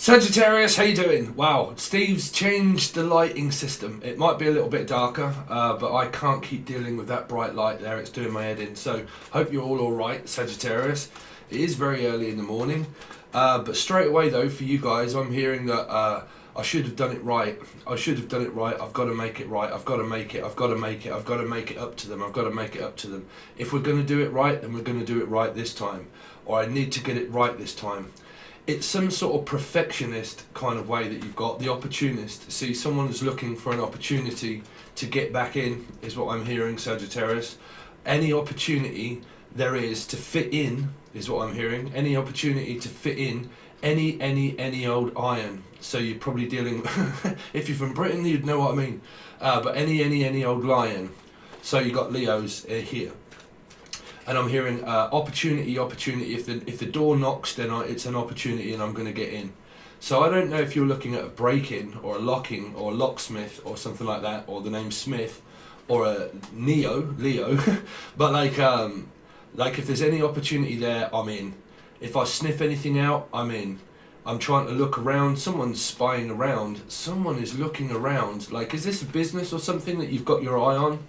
Sagittarius, how you doing? Wow, Steve's changed the lighting system. It might be a little bit darker, but I can't keep dealing with that bright light there. It's doing my head in. So, hope you're all right, Sagittarius. It is very early in the morning, but straight away though, for you guys, I'm hearing that I should have done it right. I should have done it right. I've got to make it right. I've got to make it. I've got to make it. I've got to make it up to them. I've got to make it up to them. If we're going to do it right, then we're going to do it right this time. Or I need to get it right this time. It's some sort of perfectionist kind of way that you've got. The opportunist. See, someone is looking for an opportunity to get back in, is what I'm hearing, Sagittarius. Any opportunity there is to fit in, is what I'm hearing. Any opportunity to fit in any old iron. So you're probably dealing, if you're from Britain, you'd know what I mean. But any old lion. So you got Leos here. And I'm hearing opportunity. If the door knocks, then it's an opportunity and I'm going to get in. So I don't know if you're looking at a break-in or a locking or a locksmith or something like that, or the name Smith, or a Leo. But like if there's any opportunity there, I'm in. If I sniff anything out, I'm in. I'm trying to look around. Someone's spying around. Someone is looking around. Like, is this a business or something that you've got your eye on?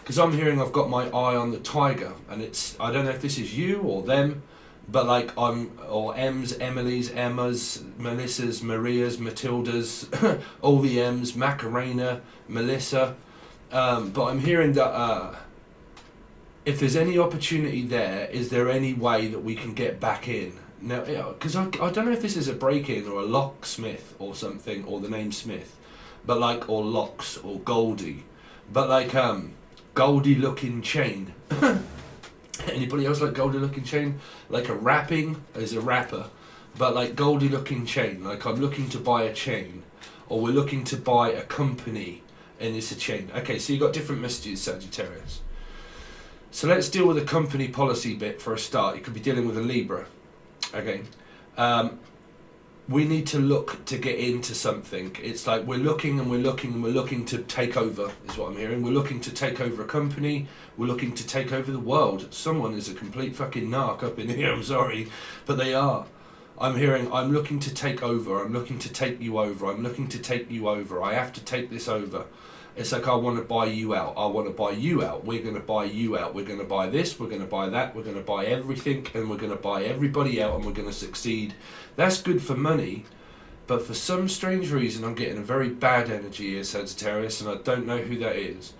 Because I'm hearing I've got my eye on the tiger, and it's, I don't know if this is you or them, but like or M's, Emily's, Emma's, Melissa's, Maria's, Matilda's, all the M's, Macarena, Melissa. But I'm hearing that if there's any opportunity there, is there any way that we can get back in? Now, because I don't know if this is a break-in or a locksmith or something, or the name Smith, but like, or locks or Goldie, but like Goldie looking chain. Anybody else like Goldie looking chain? Like a rapping as a rapper, but like Goldie looking chain. Like I'm looking to buy a chain, or we're looking to buy a company, and it's a chain. Okay, so you got different messages, Sagittarius. So let's deal with the company policy bit for a start. You could be dealing with a Libra. Okay. We need to look to get into something. It's like we're looking and we're looking and we're looking to take over, is what I'm hearing. We're looking to take over a company. We're looking to take over the world. Someone is a complete fucking narc up in here, I'm sorry, but they are. I'm hearing, I'm looking to take over. I'm looking to take you over. I'm looking to take you over. I have to take this over. It's like, I want to buy you out. I want to buy you out. We're going to buy you out. We're going to buy this. We're going to buy that. We're going to buy everything. And we're going to buy everybody out. And we're going to succeed. That's good for money. But for some strange reason, I'm getting a very bad energy here, Sagittarius. And I don't know who that is.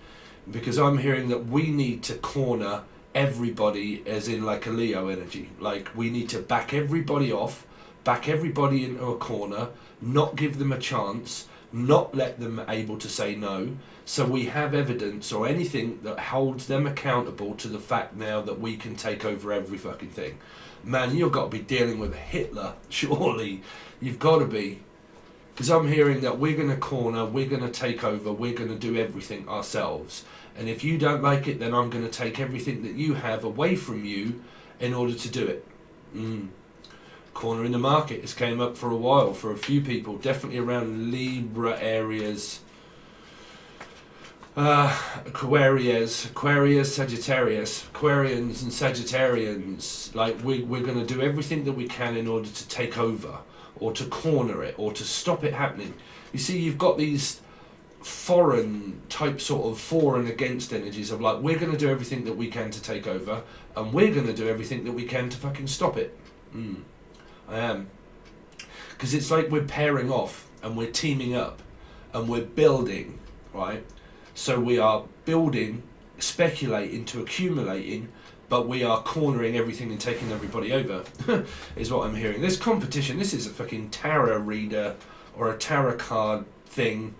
Because I'm hearing that we need to corner everybody, as in like a Leo energy. Like, we need to back everybody off. Back everybody into a corner. Not give them a chance. Not let them able to say no, so we have evidence or anything that holds them accountable to the fact now that we can take over every fucking thing. Man, you've got to be dealing with a Hitler, surely. You've got to be. Because I'm hearing that we're going to corner, we're going to take over, we're going to do everything ourselves. And if you don't like it, then I'm going to take everything that you have away from you in order to do it. Corner in the market has came up for a while for a few people, definitely around Libra areas, Aquarius, Sagittarius, Aquarians and Sagittarians. Like we're going to do everything that we can in order to take over or to corner it or to stop it happening. You see, you've got these foreign type, sort of for and against energies of like, we're going to do everything that we can to take over, and we're going to do everything that we can to fucking stop it. I am. Because it's like we're pairing off and we're teaming up and we're building, right? So we are building, speculating to accumulating, but we are cornering everything and taking everybody over, is what I'm hearing. This competition, this is a fucking tarot reader or a tarot card thing.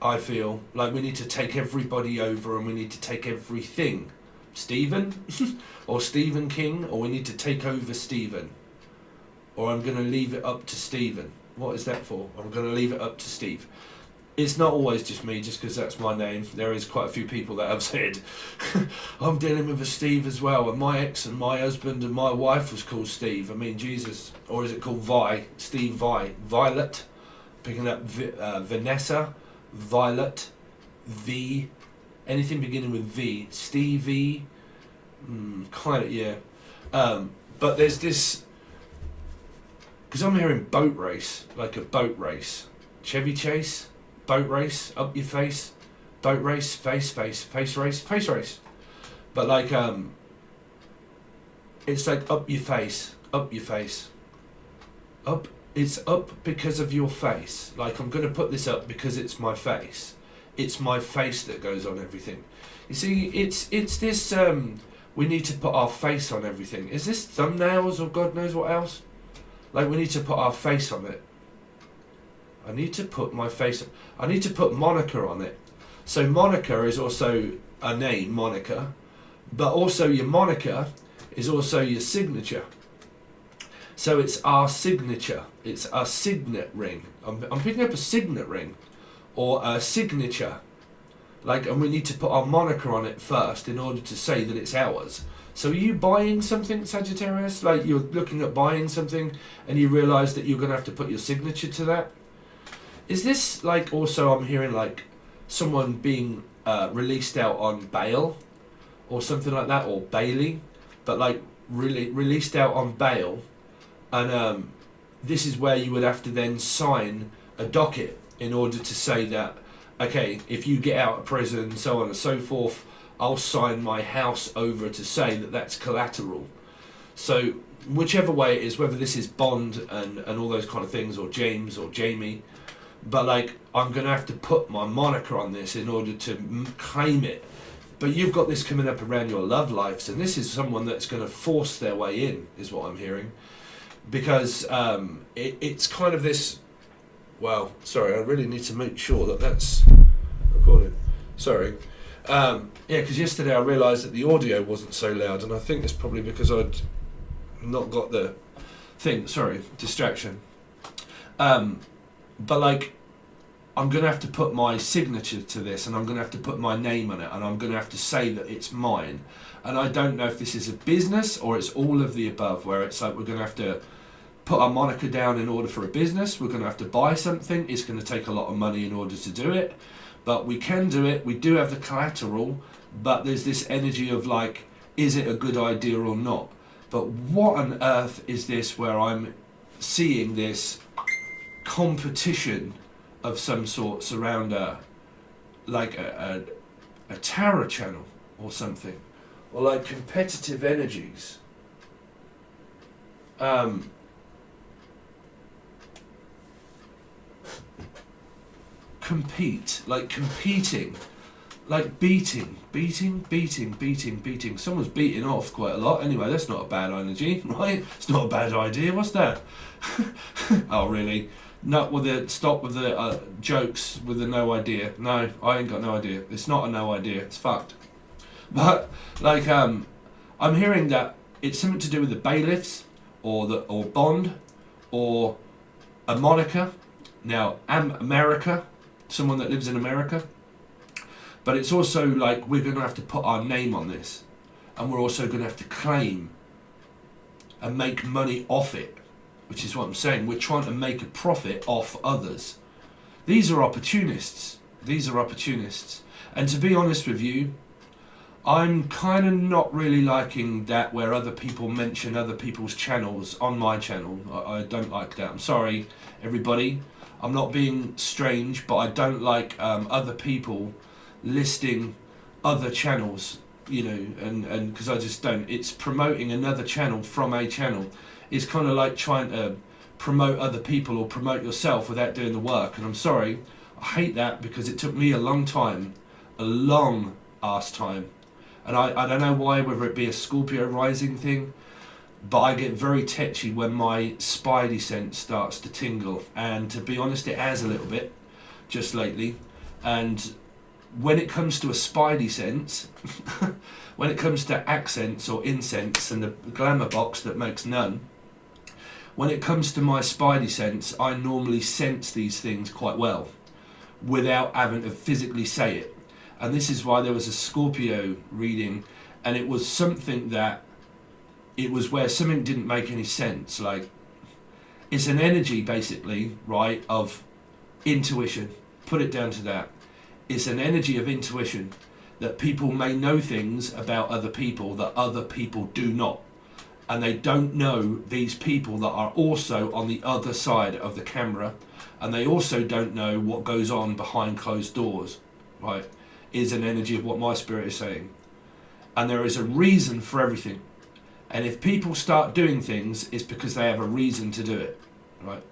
I feel like we need to take everybody over and we need to take everything. Stephen? Or Stephen King? Or we need to take over Stephen. Or I'm going to leave it up to Stephen. What is that for? I'm going to leave it up to Steve. It's not always just me, just because that's my name. There is quite a few people that have said, I'm dealing with a Steve as well, and my ex and my husband and my wife was called Steve. I mean, Jesus. Or is it called Vi? Steve Vi. Violet. Picking up Vanessa. Violet. V. Anything beginning with V. Stevie. Kind of, yeah. But there's this because I'm hearing boat race, like a boat race. Chevy chase, boat race, up your face, boat race, face race, face race. But like, it's like up your face, up. It's up because of your face. Like, I'm going to put this up because it's my face. It's my face that goes on everything. You see, it's this, we need to put our face on everything. Is this thumbnails or God knows what else? Like, we need to put our face on it. I need to put my face, I need to put Monica on it. So Monica is also a name, Monica, but also your Monica is also your signature. So it's our signature. It's a signet ring. I'm picking up a signet ring or a signature. Like, and we need to put our moniker on it first in order to say that it's ours. So are you buying something, Sagittarius? Like, you're looking at buying something and you realise that you're going to have to put your signature to that? Is this like, also I'm hearing like someone being released out on bail or something like that, or Bailey, but like really released out on bail, and this is where you would have to then sign a docket in order to say that, okay, if you get out of prison, so on and so forth, I'll sign my house over to say that that's collateral. So whichever way it is, whether this is Bond and all those kind of things, or James or Jamie, but like, I'm going to have to put my moniker on this in order to claim it. But you've got this coming up around your love lives, and this is someone that's going to force their way in, is what I'm hearing. Because it's kind of this, well, sorry, I really need to make sure that that's recorded. Sorry. Yeah, because yesterday I realised that the audio wasn't so loud, and I think it's probably because I'd not got the thing, sorry, distraction. But like, I'm going to have to put my signature to this, and I'm going to have to put my name on it, and I'm going to have to say that it's mine. And I don't know if this is a business or it's all of the above, where it's like we're going to have to put our moniker down in order for a business. We're going to have to buy something. It's going to take a lot of money in order to do it. But we can do it. We do have the collateral, but there's this energy of like, is it a good idea or not? But what on earth is this where I'm seeing this competition of some sorts around a tarot channel or something, or like competitive energies? Compete, like competing, like beating. Someone's beating off quite a lot. Anyway, that's not a bad energy, right? It's not a bad idea. What's that? Oh, really? Not with the stop with the jokes with the no idea. No, I ain't got no idea. It's not a no idea. It's fucked. But like, I'm hearing that it's something to do with the bailiffs or Bond or a moniker. Now, America, someone that lives in America. But it's also like we're going to have to put our name on this, and we're also going to have to claim and make money off it. Which is what I'm saying. We're trying to make a profit off others. These are opportunists. And to be honest with you, I'm kind of not really liking that where other people mention other people's channels on my channel. I don't like that. I'm sorry, everybody. I'm not being strange, but I don't like other people listing other channels, you know, and because I just don't. It's promoting another channel from a channel. It's kind of like trying to promote other people or promote yourself without doing the work. And I'm sorry, I hate that, because it took me a long ass time. And I don't know why, whether it be a Scorpio rising thing, but I get very tetchy when my Spidey sense starts to tingle. And to be honest, it has a little bit, just lately. And when it comes to a Spidey sense, when it comes to accents or incense and the glamour box that makes none, when it comes to my Spidey sense, I normally sense these things quite well without having to physically say it. And this is why there was a Scorpio reading, and it was something that, it was where something didn't make any sense. Like, it's an energy basically, right, of intuition. Put it down to that. It's an energy of intuition, that people may know things about other people that other people do not. and they don't know these people that are also on the other side of the camera, and they also don't know what goes on behind closed doors, right? Is an energy of what my spirit is saying. And there is a reason for everything. And if people start doing things, it's because they have a reason to do it, right?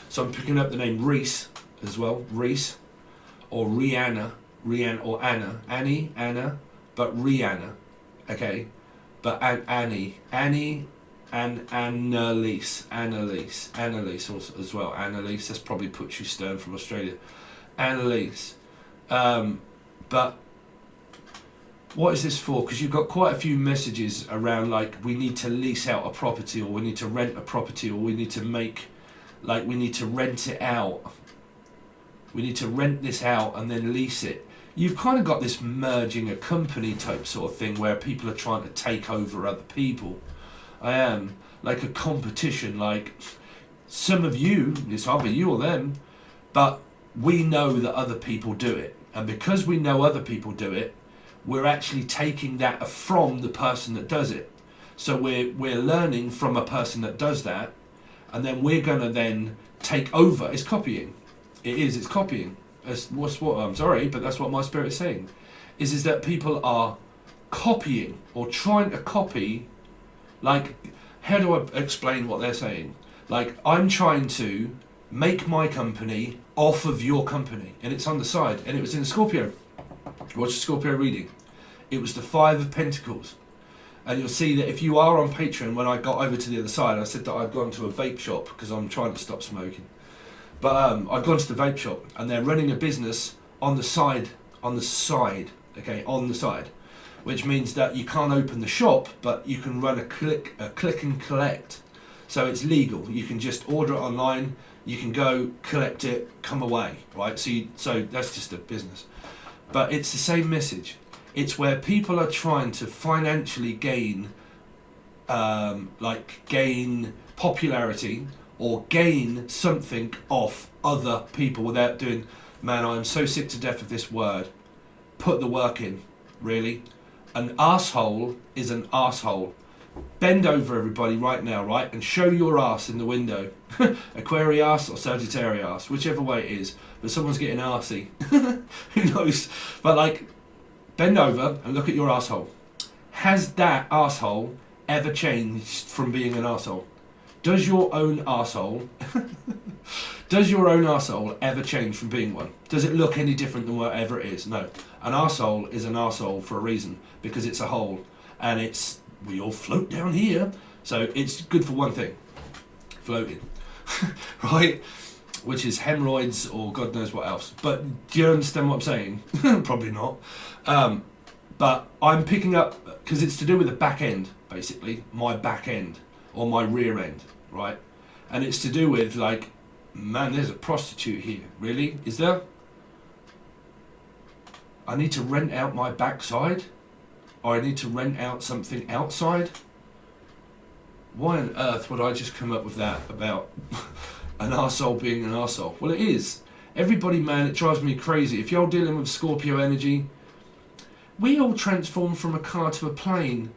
So I'm picking up the name Reese as well, Reese, or Rihanna, or Anna, Annie, Anna, but Rihanna, okay? But Annie, and Annalise also as well. Annalise, that's probably puts you stern from Australia. Annalise, but what is this for? Because you've got quite a few messages around, like, we need to lease out a property, or we need to rent a property, or we need to make, like, we need to rent it out. We need to rent this out and then lease it. You've kind of got this merging a company type sort of thing where people are trying to take over other people. I am like a competition, like some of you, it's either you or them, but we know that other people do it. And because we know other people do it, we're actually taking that from the person that does it. So we're learning from a person that does that, and then we're gonna then take over. It's copying. It's copying. I'm sorry, but that's what my spirit is saying. Is that people are copying or trying to copy. Like, how do I explain what they're saying? Like, I'm trying to make my company off of your company, and it's on the side, and it was in Scorpio. Watch the Scorpio reading. It was the 5 of Pentacles. And you'll see that if you are on Patron, when I got over to the other side, I said that I'd gone to a vape shop because I'm trying to stop smoking. But I've gone to the vape shop, and they're running a business on the side, okay, on the side, which means that you can't open the shop, but you can run a click and collect. So it's legal. You can just order it online. You can go collect it, come away, right? So that's just a business. But it's the same message. It's where people are trying to financially gain popularity or gain something off other people without doing, man, I'm so sick to death of this word. Put the work in, really. An arsehole is an arsehole. Bend over, everybody, right now, right? And show your arse in the window. Aquarius or Sagittarius, whichever way it is. But someone's getting arsey. Who knows? But, like, bend over and look at your arsehole. Has that arsehole ever changed from being an arsehole? Does your own arsehole ever change from being one? Does it look any different than whatever it is? No. An arsehole is an arsehole for a reason, because it's a hole, and we all float down here, so it's good for one thing, floating, right? Which is hemorrhoids or God knows what else. But do you understand what I'm saying? Probably not. But I'm picking up, because it's to do with the back end, basically, my back end. Or my rear end, right? And it's to do with, like, man, there's a prostitute here. Really? Is there? I need to rent out my backside? Or I need to rent out something outside? Why on earth would I just come up with that about an arsehole being an arsehole? Well, it is. Everybody, man, it drives me crazy. If you're dealing with Scorpio energy, we all transform from a car to a plane.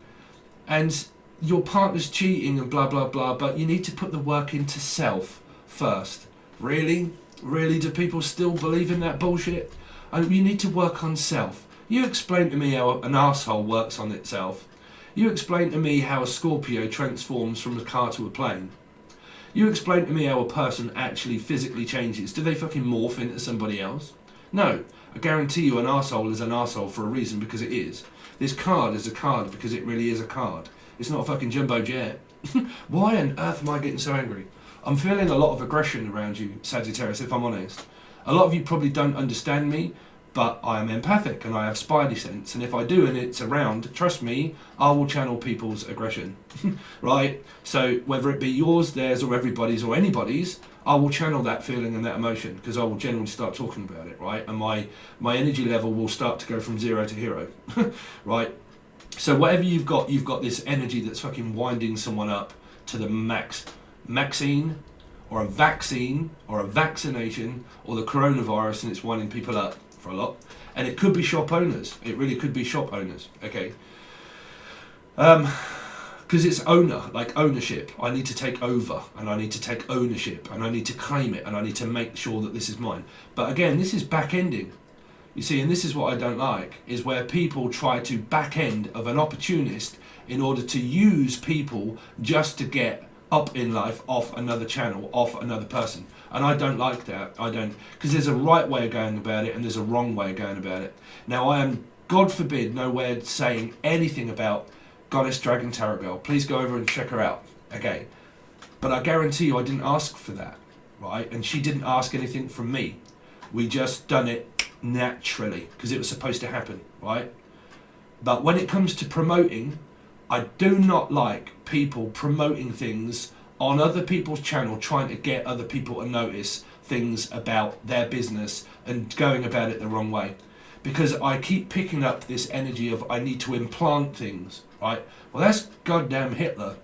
And your partner's cheating and blah, blah, blah, but you need to put the work into self first. Really? Really? Do people still believe in that bullshit? You need to work on self. You explain to me how an arsehole works on itself. You explain to me how a Scorpio transforms from a car to a plane. You explain to me how a person actually physically changes. Do they fucking morph into somebody else? No. I guarantee you an arsehole is an arsehole for a reason, because it is. This card is a card because it really is a card. It's not a fucking jumbo jet. Why on earth am I getting so angry? I'm feeling a lot of aggression around you, Sagittarius, if I'm honest. A lot of you probably don't understand me, but I am empathic and I have Spidey sense. And if I do and it's around, trust me, I will channel people's aggression. Right? So whether it be yours, theirs, or everybody's, or anybody's, I will channel that feeling and that emotion, because I will generally start talking about it, right? And my energy level will start to go from 0 to hero, right? So whatever you've got this energy that's fucking winding someone up to the max. Maxine, or a vaccine, or a vaccination, or the coronavirus, and it's winding people up for a lot. And it could be shop owners. It really could be shop owners. Okay. because it's ownership. I need to take over, and I need to take ownership, and I need to claim it, and I need to make sure that this is mine. But again, this is back ending. You see, and this is what I don't like, is where people try to back end of an opportunist in order to use people just to get up in life off another channel, off another person. And I don't like that. I don't, because there's a right way of going about it and there's a wrong way of going about it. Now, I am, God forbid, nowhere saying anything about Goddess Dragon Tarot Girl. Please go over and check her out. Okay. But I guarantee you I didn't ask for that, right? And she didn't ask anything from me. We just done it naturally because it was supposed to happen, right? But when it comes to promoting, I do not like people promoting things on other people's channel, trying to get other people to notice things about their business and going about it the wrong way. Because I keep picking up this energy of I need to implant things, right? Well, that's goddamn Hitler.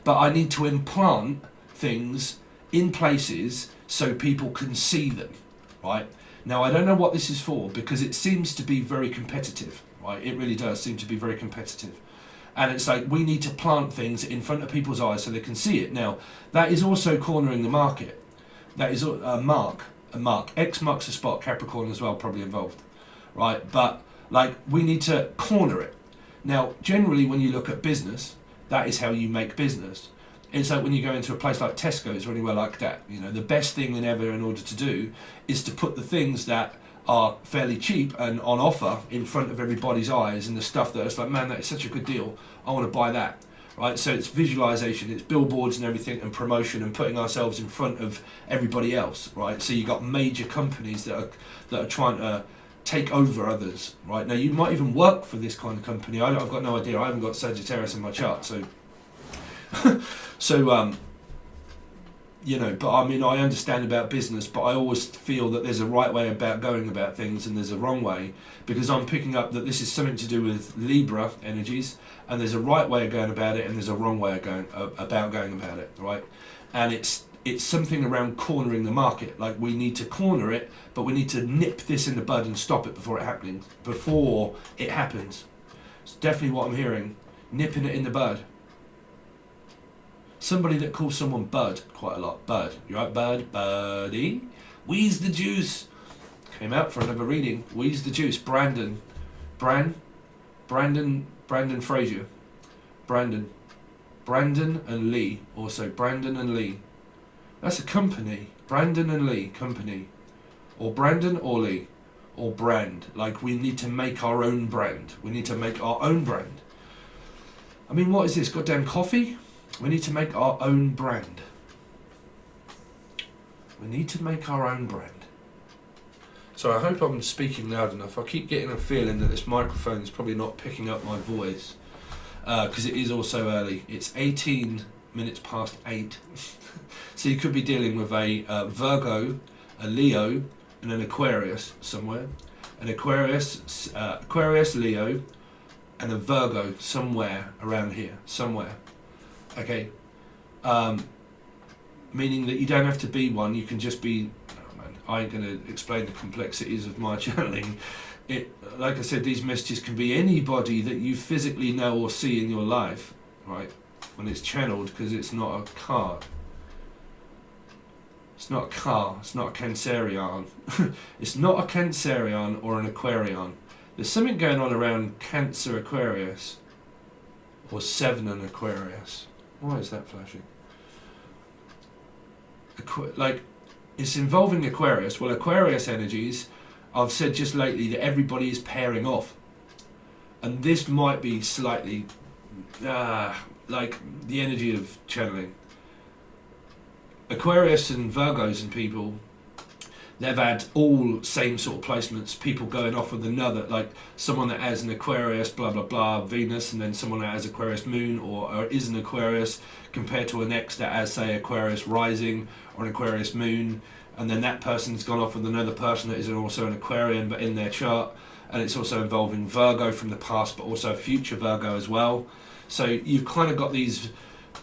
But I need to implant things in places so people can see them, right? Now, I don't know what this is for because it seems to be very competitive, right? It really does seem to be very competitive. And it's like we need to plant things in front of people's eyes so they can see it. Now, that is also cornering the market. That is a mark. X marks the spot, Capricorn as well, probably involved, right? But like we need to corner it. Now, generally when you look at business, that is how you make business. It's like when you go into a place like Tesco's or anywhere like that, you know, the best thing ever in order to do is to put the things that are fairly cheap and on offer in front of everybody's eyes, and the stuff that it's like, man, that is such a good deal, I want to buy that, right? So it's visualization, it's billboards and everything, and promotion, and putting ourselves in front of everybody else, right? So you got major companies that are trying to take over others, right? Now you might even work for this kind of company. I've got no idea. I haven't got Sagittarius in my chart, so you know, but I mean, I understand about business, but I always feel that there's a right way about going about things and there's a wrong way, because I'm picking up that this is something to do with Libra energies, and there's a right way of going about it and there's a wrong way of going about it, right? And it's something around cornering the market. Like we need to corner it, but we need to nip this in the bud and stop it before it happens. It's definitely what I'm hearing. Nipping it in the bud. Somebody that calls someone Bud quite a lot. Bud. You right, Bud? Buddy? Wheeze the juice. Came out for another reading. Wheeze the juice. Brandon Fraser. Brandon and Lee. Also, Brandon and Lee. That's a company. Brandon and Lee. Company. Or Brandon or Lee. Or brand. Like, we need to make our own brand. We need to make our own brand. I mean, what is this? Goddamn coffee? We need to make our own brand. We need to make our own brand. So I hope I'm speaking loud enough. I keep getting a feeling that this microphone is probably not picking up my voice, because it is also early. It's 18 minutes past 8. So you could be dealing with a Virgo, a Leo, and an Aquarius somewhere. An Aquarius, Leo, and a Virgo somewhere around here. Somewhere. Okay, meaning that you don't have to be one, you can just be, oh man, I ain't going to explain the complexities of my channeling. Like I said, these messages can be anybody that you physically know or see in your life, right, when it's channeled, because it's not a card. It's not a car, it's not a Cancerian. It's not a Cancerian or an Aquarian. There's something going on around Cancer Aquarius, or 7 and Aquarius. Why is that flashing? Like, it's involving Aquarius. Well, Aquarius energies, I've said just lately that everybody is pairing off. And this might be slightly, like, the energy of channeling. Aquarius and Virgos and people, they've had all same sort of placements, people going off with another, like someone that has an Aquarius, blah, blah, blah, Venus, and then someone that has Aquarius moon or is an Aquarius compared to an ex that has, say, Aquarius rising or an Aquarius moon, and then that person's gone off with another person that is also an Aquarian but in their chart, and it's also involving Virgo from the past but also future Virgo as well. So you've kind of got these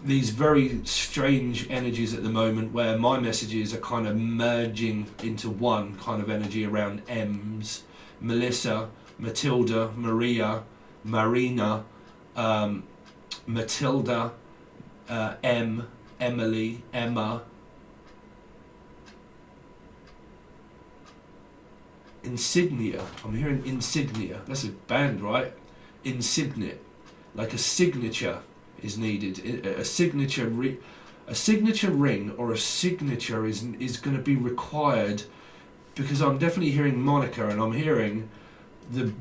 very strange energies at the moment where my messages are kind of merging into one kind of energy around M's, Melissa, Matilda, Maria, Marina, Matilda, Emily, Emma, insignia. I'm hearing insignia. That's a band, right? Insignia, like a signature is needed. A signature ring or a signature is going to be required, because I'm definitely hearing moniker, and I'm hearing the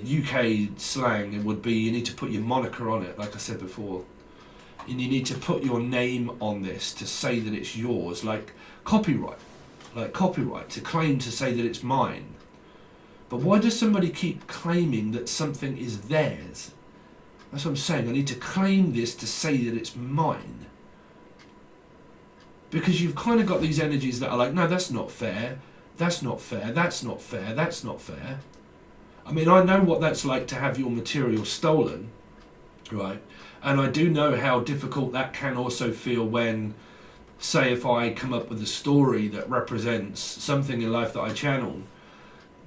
UK slang. It would be, you need to put your moniker on it, like I said before, and you need to put your name on this to say that it's yours, like copyright, to claim to say that it's mine. But why does somebody keep claiming that something is theirs? That's what I'm saying. I need to claim this to say that it's mine. Because you've kind of got these energies that are like, no, that's not fair. That's not fair. That's not fair. That's not fair. I mean, I know what that's like to have your material stolen, right? And I do know how difficult that can also feel when, say, if I come up with a story that represents something in life that I channel,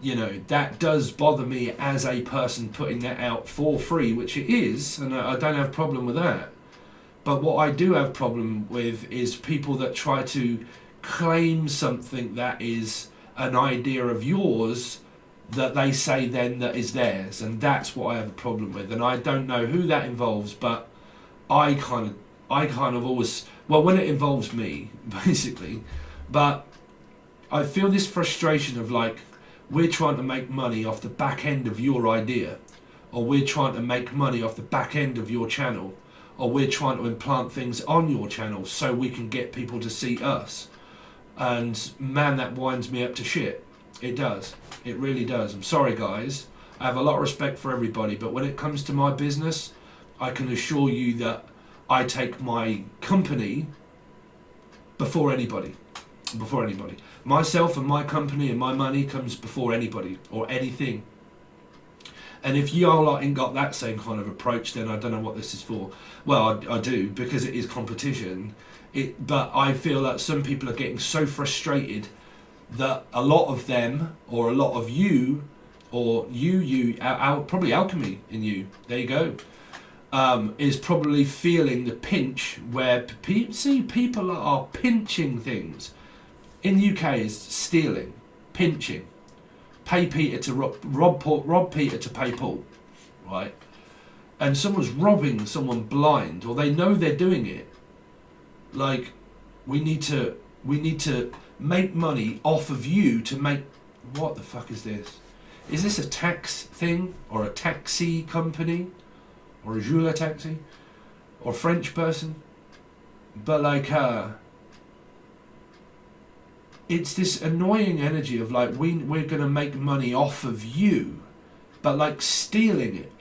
you know, that does bother me as a person putting that out for free, which it is, and I don't have a problem with that. But what I do have a problem with is people that try to claim something that is an idea of yours that they say then that is theirs, and that's what I have a problem with. And I don't know who that involves, but I kind of always, well, when it involves me, basically, but I feel this frustration of like, we're trying to make money off the back end of your idea, or we're trying to make money off the back end of your channel, or we're trying to implant things on your channel so we can get people to see us. And man, that winds me up to shit. It does. It really does. I'm sorry, guys. I have a lot of respect for everybody, but when it comes to my business, I can assure you that I take my company before anybody. Before anybody. Myself and my company and my money comes before anybody or anything. And if y'all ain't got that same kind of approach, then I don't know what this is for. Well, I do, because it is competition. But I feel that some people are getting so frustrated that a lot of them, or a lot of you, or probably alchemy in you, there you go, is probably feeling the pinch where people are pinching things. In the UK is stealing, pinching. Pay Peter to rob Peter to pay Paul, right? And someone's robbing someone blind, or they know they're doing it. Like, we need to make money off of you to make, what the fuck is this? Is this a tax thing, or a taxi company, or a Joula taxi, or a French person? But like, it's this annoying energy of like, we're gonna make money off of you, but like stealing it,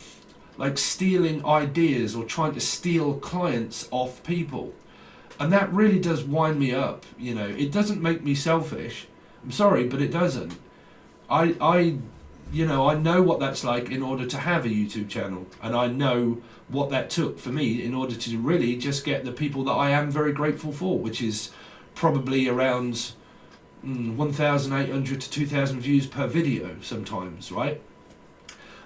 like stealing ideas or trying to steal clients off people. And that really does wind me up, you know. It doesn't make me selfish. I'm sorry, but it doesn't. I know what that's like in order to have a YouTube channel, and I know what that took for me in order to really just get the people that I am very grateful for, which is probably around 1,800 to 2,000 views per video sometimes, right?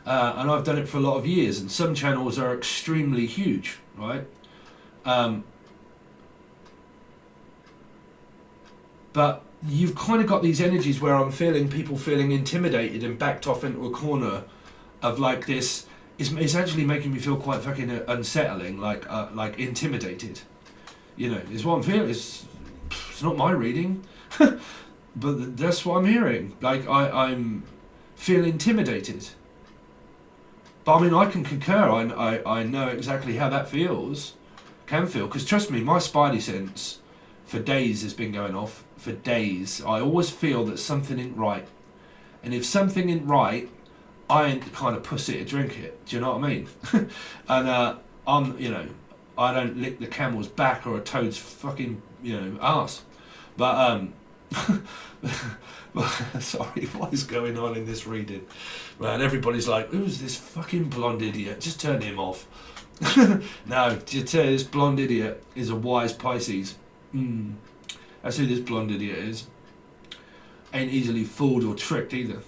And I've done it for a lot of years, and some channels are extremely huge, right? But you've kind of got these energies where I'm feeling people feeling intimidated and backed off into a corner of like this. It's actually making me feel quite fucking unsettling, like intimidated. You know, is what I'm feeling. It's not my reading, but that's what I'm hearing. Like I'm feeling intimidated. But I mean, I can concur. I know exactly how that can feel, because trust me, my Spidey sense for days has been going off. For days, I always feel that something ain't right, and if something ain't right, I ain't the kind of pussy to drink it. Do you know what I mean? And I don't lick the camel's back or a toad's fucking ass. But sorry, what is going on in this reading? Man, everybody's like, who's this fucking blonde idiot? Just turn him off. No, to tell you, this blonde idiot is a wise Pisces. That's who this blonde idiot is. Ain't easily fooled or tricked either.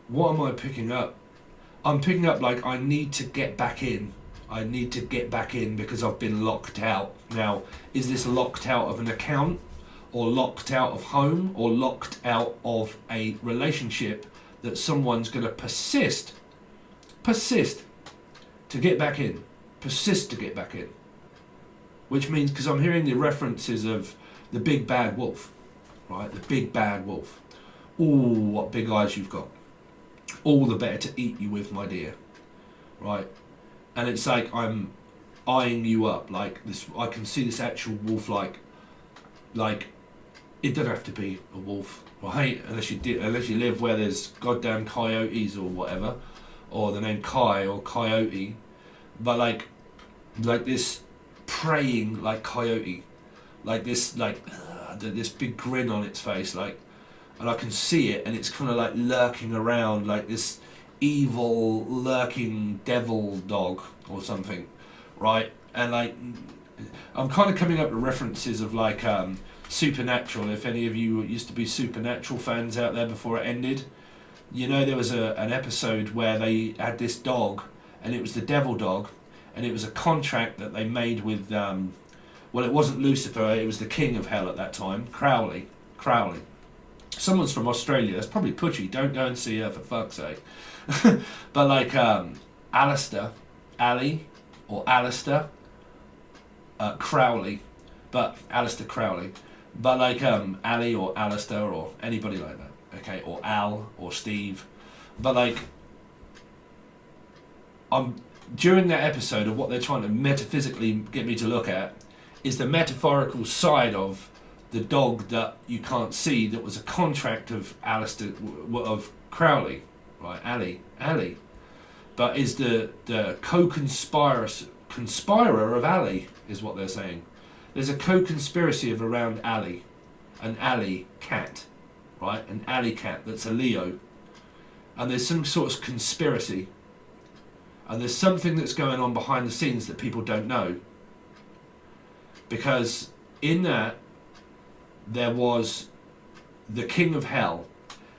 what am I picking up? I'm picking up like I need to get back in. I need to get back in because I've been locked out. Now, is this locked out of an account, or locked out of home, or locked out of a relationship that someone's going to persist to get back in, persist to get back in? Which means, because I'm hearing the references of the big bad wolf, right? The big bad wolf. Ooh, what big eyes you've got. All the better to eat you with, my dear. Right? And it's like I'm eyeing you up like this. I can see this actual wolf, like it doesn't have to be a wolf, right? Unless you live where there's goddamn coyotes or whatever, or the name Kai or Coyote, but like this praying like coyote, like this this big grin on its face, like, and I can see it, and it's kind of like lurking around like this evil lurking devil dog or something, right? And like I'm kind of coming up with references of like Supernatural. If any of you used to be Supernatural fans out there before it ended, you know there was an episode where they had this dog, and it was the devil dog, and it was a contract that they made with well, it wasn't Lucifer, it was the king of hell at that time, Crowley. Someone's from Australia, that's probably Putchy, don't go and see her for fuck's sake. But like Alistair Crowley, but Alistair Crowley, but like Ali or Alistair or anybody like that, okay, or Al or Steve, but like during that episode of what they're trying to metaphysically get me to look at is the metaphorical side of the dog that you can't see, that was a contract of Alistair, of Crowley, right? Ali, but is the conspirator of Ali, is what they're saying. There's a co-conspiracy of around Ali, an alley cat, right? An alley cat that's a Leo, and there's some sort of conspiracy, and there's something that's going on behind the scenes that people don't know, because in that there was the king of hell,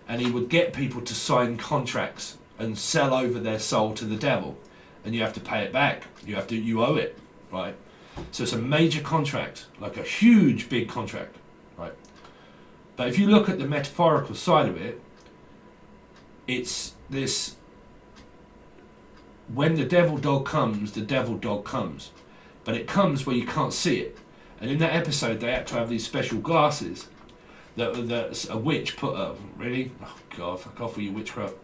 and he would get people to sign contracts and sell over their soul to the devil, and you have to pay it back. You owe it, right? So it's a major contract, like a huge big contract, right? But if you look at the metaphorical side of it, it's this: when the devil dog comes, but it comes where you can't see it. And in that episode, they had to have these special glasses that a witch put up. Really? Oh God, fuck off with your witchcraft.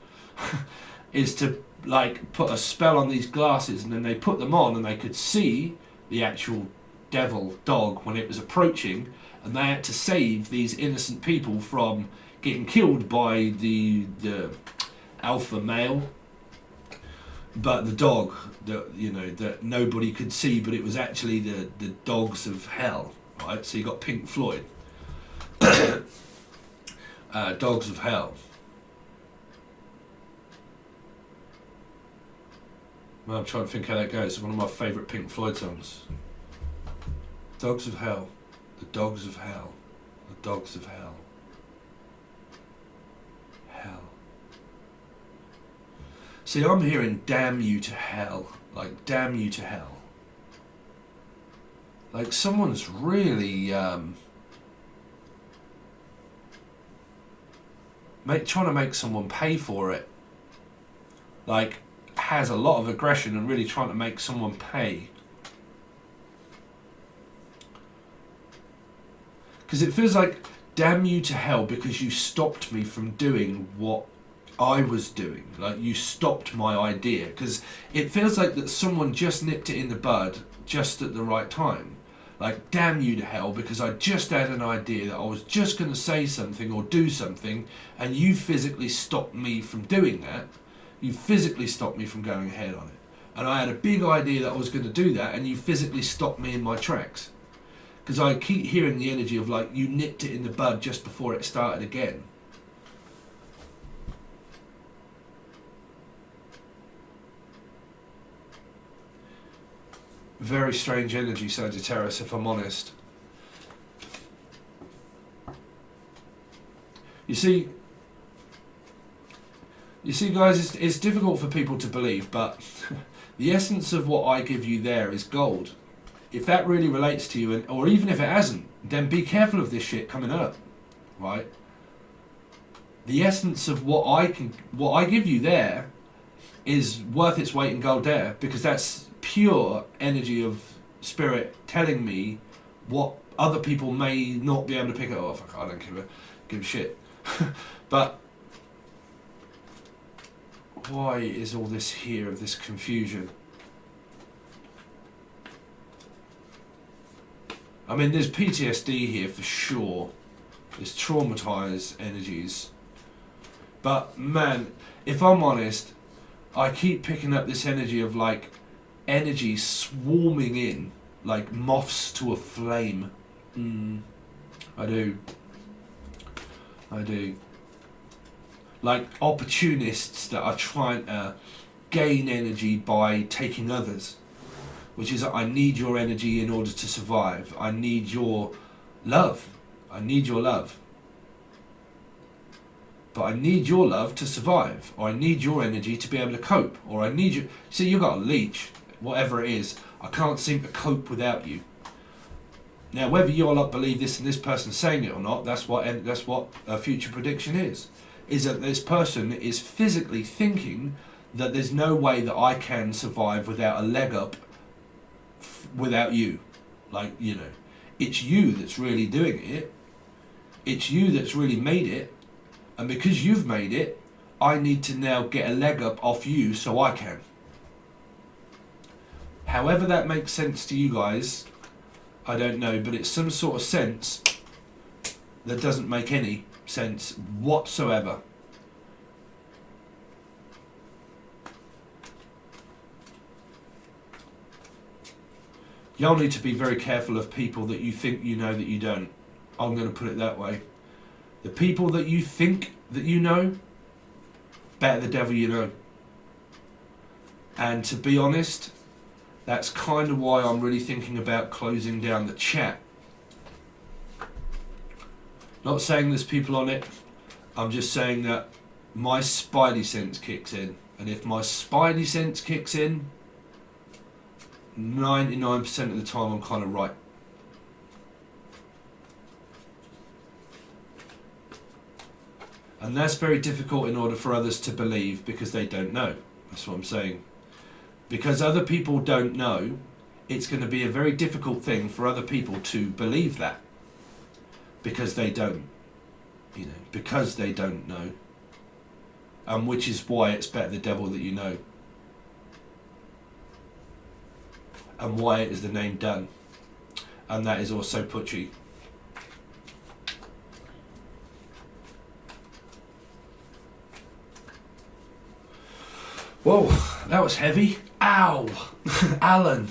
Is to like put a spell on these glasses, and then they put them on, and they could see the actual devil dog when it was approaching, and they had to save these innocent people from getting killed by the alpha male. But the dog that nobody could see, but it was actually the dogs of hell, right? So you got Pink Floyd, Dogs of Hell. Well, I'm trying to think how that goes. It's one of my favourite Pink Floyd songs. Dogs of Hell, the Dogs of Hell, the Dogs of Hell. Hell. See, I'm hearing damn you to hell, like damn you to hell. Like someone's really trying to make someone pay for it. Like has a lot of aggression and really trying to make someone pay. Because it feels like damn you to hell because you stopped me from doing what I was doing. Like you stopped my idea, because it feels like that someone just nipped it in the bud just at the right time. Like damn you to hell because I just had an idea that I was just going to say something or do something, and you physically stopped me from doing that. You physically stopped me from going ahead on it. And I had a big idea that I was going to do that, and you physically stopped me in my tracks. Because I keep hearing the energy of like you nipped it in the bud just before it started again. Very strange energy, Sagittarius, if I'm honest. You see, You see, guys, it's difficult for people to believe, but the essence of what I give you there is gold. If that really relates to you, or even if it hasn't, then be careful of this shit coming up, right? The essence of what I give you there is worth its weight in gold there, because that's pure energy of spirit telling me what other people may not be able to pick it off. I don't give a shit. But why is all this here of this confusion? I mean, there's PTSD here for sure. There's traumatized energies. But man, if I'm honest, I keep picking up this energy of like energy swarming in like moths to a flame. I do. Like opportunists that are trying to gain energy by taking others, which is, I need your energy in order to survive. I need your love. I need your love. But I need your love to survive, or I need your energy to be able to cope, or I need you. See, you've got a leech, whatever it is. I can't seem to cope without you. Now, whether you all believe this and this person's saying it or not, that's what a future prediction is that this person is physically thinking that there's no way that I can survive without a leg up, without you. Like, you know, it's you that's really doing it. It's you that's really made it. And because you've made it, I need to now get a leg up off you so I can. However that makes sense to you guys, I don't know, but it's some sort of sense that doesn't make any sense whatsoever. Y'all need to be very careful of people that you think you know that you don't. I'm going to put it that way. The people that you think that you know, better the devil you know. And to be honest, that's kind of why I'm really thinking about closing down the chat. Not saying there's people on it, I'm just saying that my Spidey sense kicks in. And if my Spidey sense kicks in, 99% of the time I'm kind of right. And that's very difficult in order for others to believe, because they don't know. That's what I'm saying. Because other people don't know, it's going to be a very difficult thing for other people to believe that. Because they don't. You know, because they don't know. And which is why it's better the devil that you know. And why it is the name done. And that is also putchy. Whoa, that was heavy. Ow! Alan.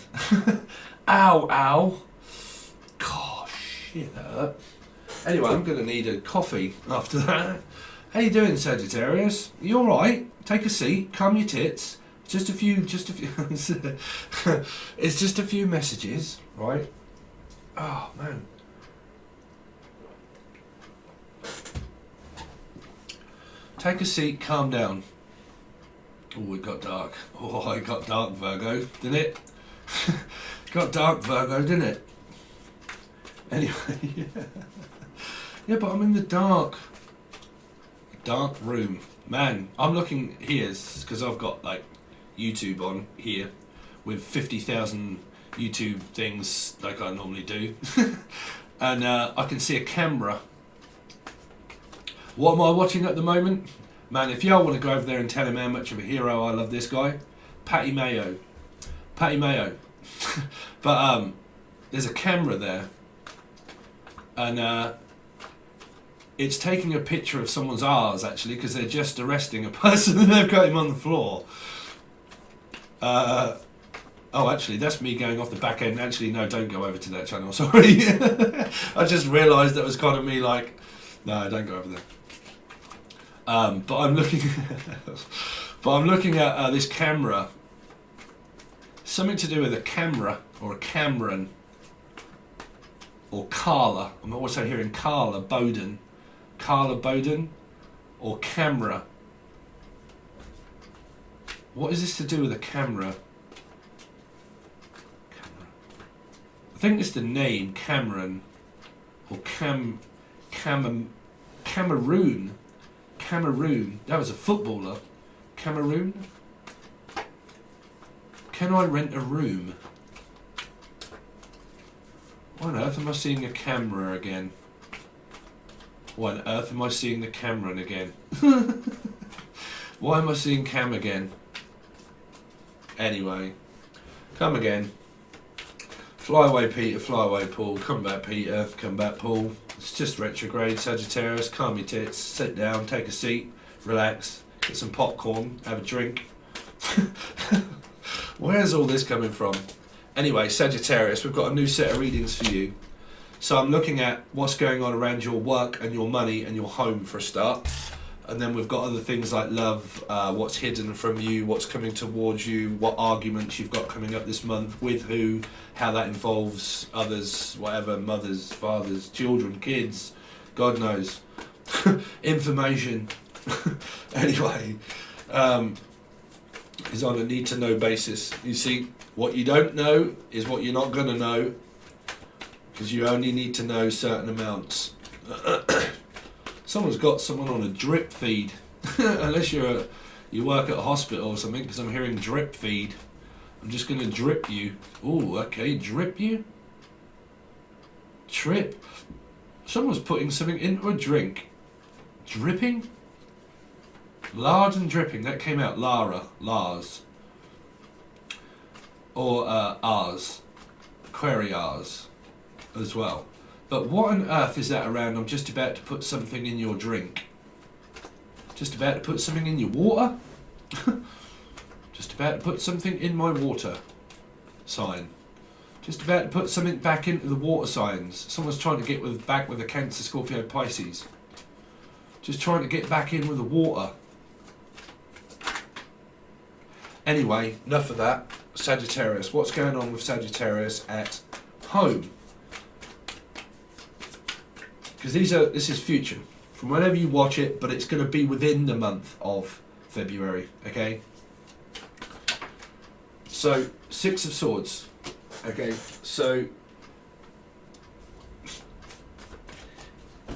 Ow. Gosh, shit, that hurt. Anyway, I'm going to need a coffee after that. How you doing, Sagittarius? You alright? Take a seat, calm your tits. Just a few, it's just a few messages, right? Oh, man. Take a seat, calm down. Oh, it got dark. Oh, it got dark, Virgo, didn't it? Got dark, Virgo, didn't it? Anyway, yeah. Yeah, but I'm in the dark room. Man, I'm looking here, because I've got, like, YouTube on here with 50,000 YouTube things like I normally do. And I can see a camera. What am I watching at the moment? Man, if y'all want to go over there and tell him how much of a hero I love this guy, Patty Mayo. But there's a camera there, and it's taking a picture of someone's R's, actually, because they're just arresting a person and they've got him on the floor. Oh, actually, that's me going off the back end. Actually, no, don't go over to that channel, sorry. I just realised that was kind of me like, no, don't go over there. But I'm looking at this camera. Something to do with a camera, or a Cameron, or Carla. I'm also hearing Carla Bowden, or camera. What is this to do with a camera? I think it's the name, Cameron. Or Cameroon. Cameroon. That was a footballer. Cameroon. Can I rent a room? Why on earth am I seeing a camera again? Why on earth am I seeing the Cameron again? Why am I seeing Cam again? Anyway, come again. Fly away Peter, fly away Paul, come back Peter, come back Paul. It's just retrograde, Sagittarius, calm your tits, sit down, take a seat, relax, get some popcorn, have a drink. Where's all this coming from? Anyway, Sagittarius, we've got a new set of readings for you. So I'm looking at what's going on around your work and your money and your home for a start. And then we've got other things like love, what's hidden from you, what's coming towards you, what arguments you've got coming up this month, with who, how that involves others, whatever, mothers, fathers, children, kids, God knows. Information. Anyway, is on a need to know basis. You see, what you don't know is what you're not going to know, because you only need to know certain amounts. Someone's got someone on a drip feed. Unless you work at a hospital or something, because I'm hearing drip feed. I'm just going to drip you. Ooh, okay, drip you? Trip. Someone's putting something into a drink. Dripping? Lard and dripping, that came out. Lars. Or Rs. Query Rs as well. But what on earth is that around? I'm just about to put something in your drink. Just about to put something in your water? Just about to put something in my water sign. Just about to put something back into the water signs. Someone's trying to get back with a Cancer, Scorpio, Pisces. Just trying to get back in with the water. Anyway, enough of that. Sagittarius. What's going on with Sagittarius at home? Because this is future. From whenever you watch it, but it's going to be within the month of February, okay? So, Six of Swords. Okay, so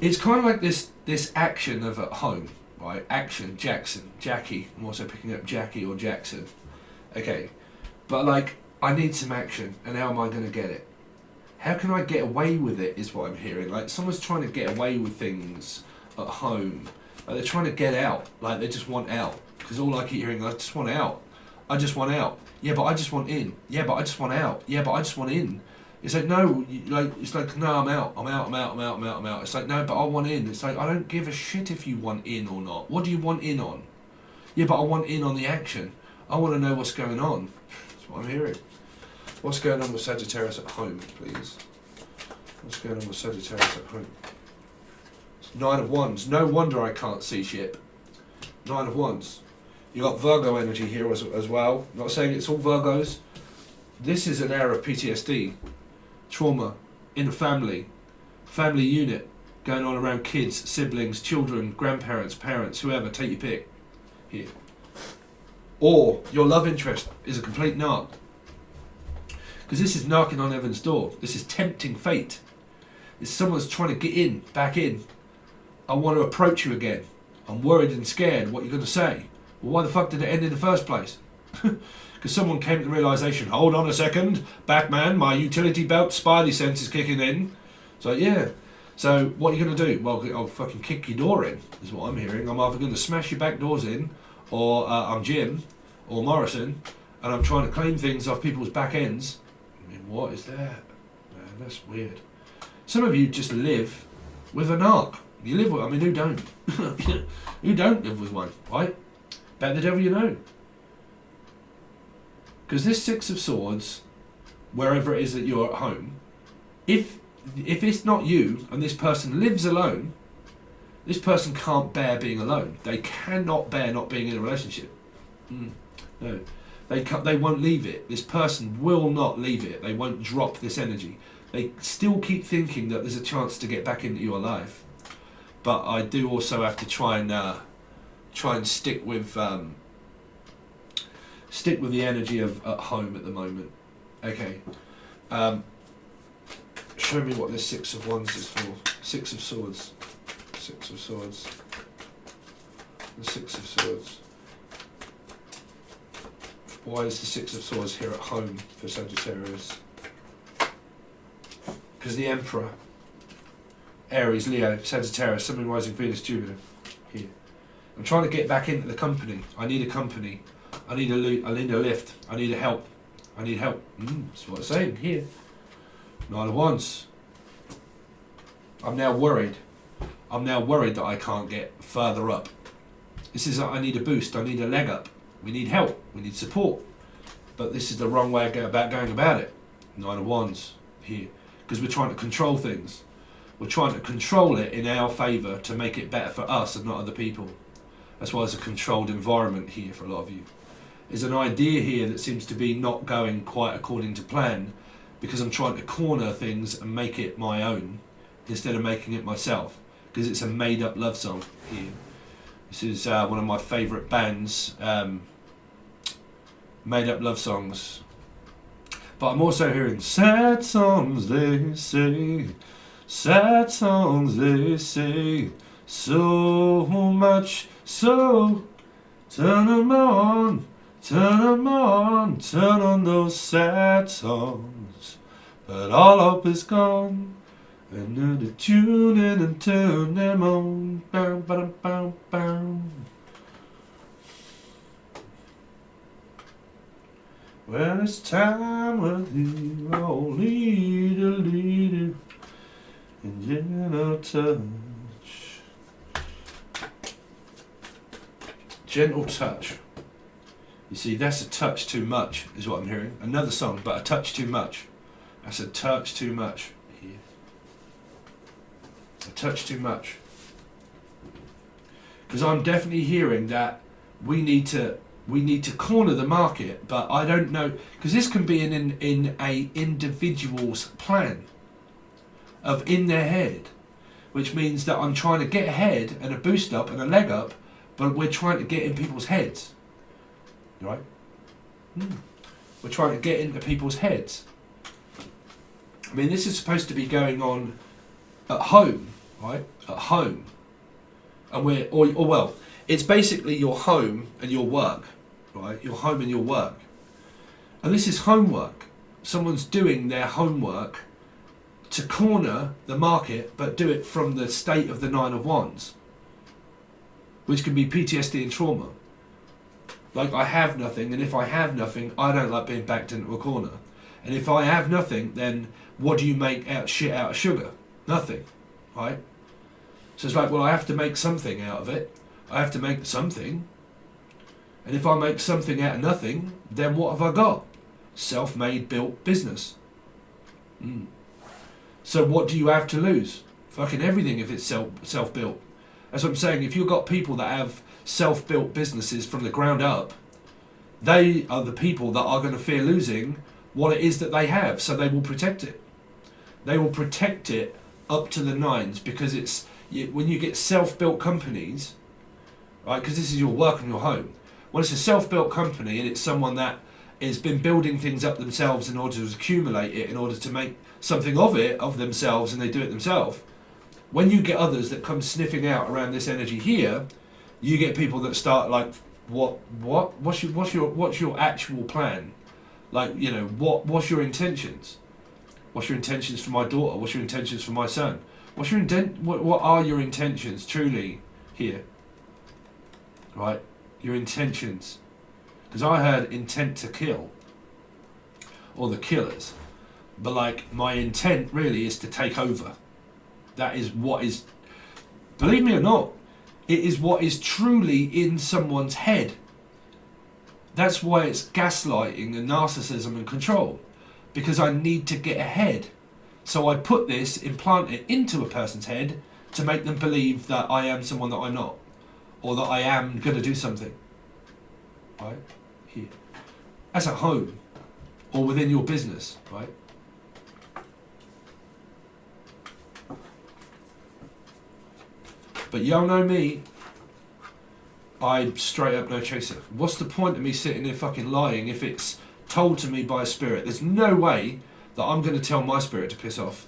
it's kind of like this action of at home, right? Action, Jackie. I'm also picking up Jackie or Jackson. Okay, but like, I need some action, and how am I going to get it? How can I get away with it is what I'm hearing. Like, someone's trying to get away with things at home. Like, they're trying to get out. Like, they just want out. Because all I keep hearing, I just want out. I just want out. Yeah, but I just want in. Yeah, but I just want out. Yeah, but I just want in. It's like, no, it's like, no, I'm out. It's like, no, but I want in. It's like, I don't give a shit if you want in or not. What do you want in on? Yeah, but I want in on the action. I want to know what's going on. That's what I'm hearing. What's going on with Sagittarius at home, please? What's going on with Sagittarius at home? It's Nine of Wands. No wonder I can't see shit. Nine of Wands. You got Virgo energy here as well. I'm not saying it's all Virgos. This is an era of PTSD, trauma in the family unit, going on around kids, siblings, children, grandparents, parents, whoever. Take your pick. Here. Or your love interest is a complete narc. Because this is knocking on heaven's door. This is tempting fate. It's someone's trying to get in, back in. I want to approach you again. I'm worried and scared what you're going to say. Well, why the fuck did it end in the first place? Because someone came to the realisation, hold on a second, Batman, my utility belt Spidey sense is kicking in. So yeah. So what are you going to do? Well, I'll fucking kick your door in, is what I'm hearing. I'm either going to smash your back doors in, or I'm Jim, or Morrison, and I'm trying to claim things off people's back ends. I mean, what is that? Man, that's weird. Some of you just live with a narc. You live with, I mean, who don't? Who don't live with one, right? Bet the devil you know. Because this Six of Swords, wherever it is that you're at home, if it's not you and this person lives alone, this person can't bear being alone. They cannot bear not being in a relationship. No. They won't leave it. This person will not leave it. They won't drop this energy. They still keep thinking that there's a chance to get back into your life. But I do also have to try and stick with Stick with the energy of at home at the moment. Okay. Show me what this Six of Wands is for. Six of Swords. Six of Swords. The Six of Swords. Why is the Six of Swords here at home for Sagittarius? Because the Emperor, Aries, Leo, Sagittarius, Sun, Moon, Rising, Venus, Jupiter. Here. I'm trying to get back into the company. I need a company. I need a lift. I need a help. I need help. That's what I'm saying here. Nine of Wands. I'm now worried. I'm now worried that I can't get further up. This is, I need a boost. I need a leg up. We need help. We need support. But this is the wrong way about going about it. Nine of Wands here. Because we're trying to control things. We're trying to control it in our favour to make it better for us and not other people. That's why there's a controlled environment here for a lot of you. There's an idea here that seems to be not going quite according to plan because I'm trying to corner things and make it my own instead of making it myself. Because it's a made-up love song here. This is one of my favourite bands, made-up love songs. But I'm also hearing sad songs, they say, sad songs, they say, so much so, turn them on, turn them on, turn on those sad songs. But all hope is gone, and now to tune in and turn them on. Bam, bam, bam, bam. When it's time with you, I'll lead a leader and gentle touch. Gentle touch. You see, that's a touch too much, is what I'm hearing. Another song, but a touch too much. That's a touch too much. Here. A touch too much. Because I'm definitely hearing that we need to corner the market, but I don't know, because this can be in a individual's plan of in their head, which means that I'm trying to get ahead and a boost up and a leg up, but we're trying to get in people's heads, right? We're trying to get into people's heads. I mean, this is supposed to be going on at home, right? At home, and well, it's basically your home and your work, right? Your home and your work. And this is homework. Someone's doing their homework to corner the market, but do it from the state of the Nine of Wands, which can be PTSD and trauma. Like, I have nothing, and if I have nothing, I don't like being backed into a corner. And if I have nothing, then what do you make shit out of sugar? Nothing, right? So it's like, well, I have to make something out of it. I have to make something. And if I make something out of nothing, then what have I got? Self-made, built business. So what do you have to lose? Fucking everything if it's self-built. That's what I'm saying. If you've got people that have self-built businesses from the ground up, they are the people that are going to fear losing what it is that they have. So they will protect it. They will protect it up to the nines, because it's when you get self-built companies, right? Because this is your work and your home. When it's a self-built company and it's someone that has been building things up themselves in order to accumulate it, in order to make something of it, of themselves, and they do it themselves. When you get others that come sniffing out around this energy here, you get people that start like, what's your actual plan? Like, you know, what's your intentions? What's your intentions for my daughter? What's your intentions for my son? What's your what are your intentions truly here? Right? Your intentions. Because I heard intent to kill, or the killers, but like, my intent really is to take over. That is what is, believe me or not, it is what is truly in someone's head. That's why it's gaslighting and narcissism and control, because I need to get ahead. So I put this, implant it into a person's head to make them believe that I am someone that I'm not, or that I am going to do something. Right? Here. That's at home, or within your business, right? But y'all know me. I straight up no chaser. What's the point of me sitting there fucking lying if it's told to me by a spirit? There's no way that I'm going to tell my spirit to piss off.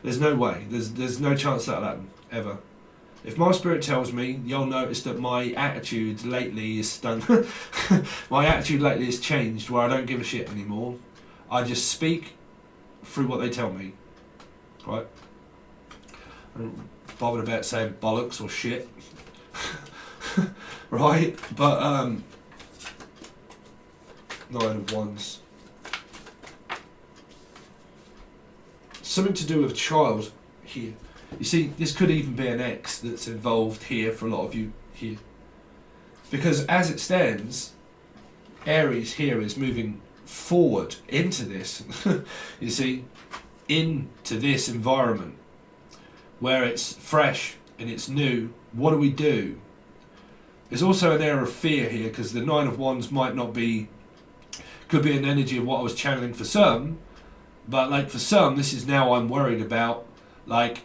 There's no way. There's no chance that'll happen, ever. If my spirit tells me, you'll notice that my attitude lately is done. My attitude lately has changed where I don't give a shit anymore. I just speak through what they tell me. Right? I don't bother about saying bollocks or shit. Right? But, Nine of Wands. Something to do with child here. You see, this could even be an ex that's involved here for a lot of you here. Because as it stands, Aries here is moving forward into this. You see, into this environment where it's fresh and it's new. What do we do? There's also an air of fear here because the Nine of Wands might not be, could be an energy of what I was channeling for some, but like for some, this is now I'm worried about, like,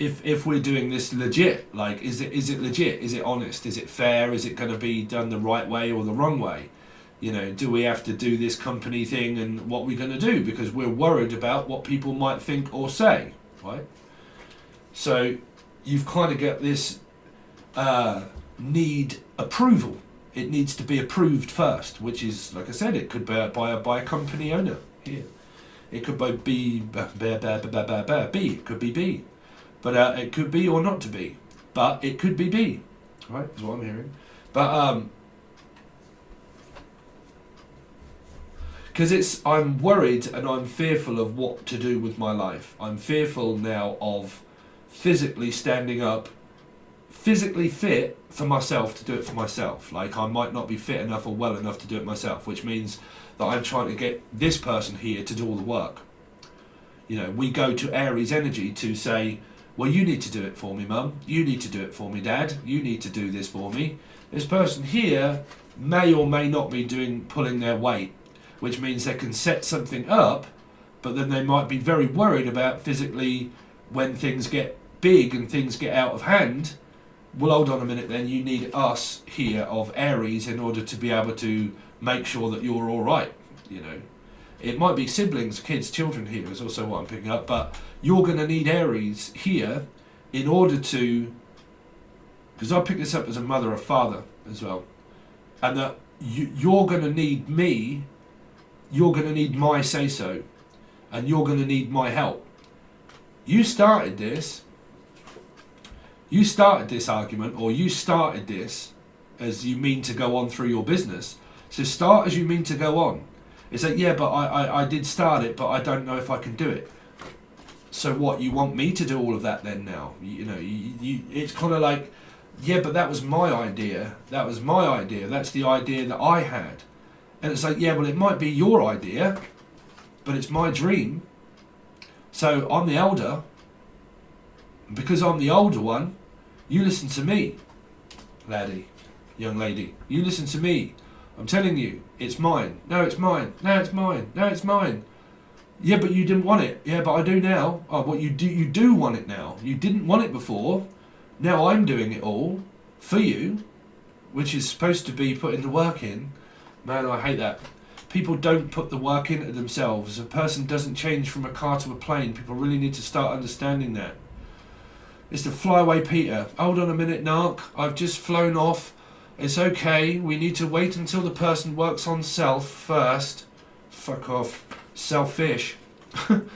if we're doing this legit, like, is it legit? Is it honest? Is it fair? Is it going to be done the right way or the wrong way? You know, do we have to do this company thing and what we're going to do? Because we're worried about what people might think or say, right? So you've kind of got this need approval. It needs to be approved first, which is, like I said, it could be by a company owner here. It could be B, it could be B. But it could be or not to be. But it could be B, right, is what I'm hearing. But, because I'm worried and I'm fearful of what to do with my life. I'm fearful now of physically standing up, physically fit for myself to do it for myself. Like, I might not be fit enough or well enough to do it myself, which means that I'm trying to get this person here to do all the work. You know, we go to Aries energy to say, well, you need to do it for me, Mum. You need to do it for me, Dad. You need to do this for me. This person here may or may not be pulling their weight, which means they can set something up, but then they might be very worried about physically when things get big and things get out of hand. Well, hold on a minute then. You need us here of Aries in order to be able to make sure that you're all right, you know. It might be siblings, kids, children here is also what I'm picking up, but you're going to need Aries here in order to, because I pick this up as a mother or father as well, and that you're going to need me, you're going to need my say-so, and you're going to need my help. You started this argument, or you started this as you mean to go on through your business. So start as you mean to go on. It's like, yeah, but I did start it, but I don't know if I can do it. So what, you want me to do all of that then now? You know, it's kind of like, yeah, but that was my idea. That was my idea. That's the idea that I had. And it's like, yeah, well, it might be your idea, but it's my dream. So I'm the elder. Because I'm the older one, you listen to me, laddie, young lady. You listen to me. I'm telling you, it's mine. No, it's mine. No, it's mine. No, it's mine. Yeah, but you didn't want it. Yeah, but I do now. Oh, what you do want it now. You didn't want it before. Now I'm doing it all for you, which is supposed to be putting the work in. Man, I hate that. People don't put the work into themselves. A person doesn't change from a car to a plane. People really need to start understanding that. It's the flyaway Peter. Hold on a minute, Narc. I've just flown off. It's okay. We need to wait until the person works on self first. Fuck off. Selfish. You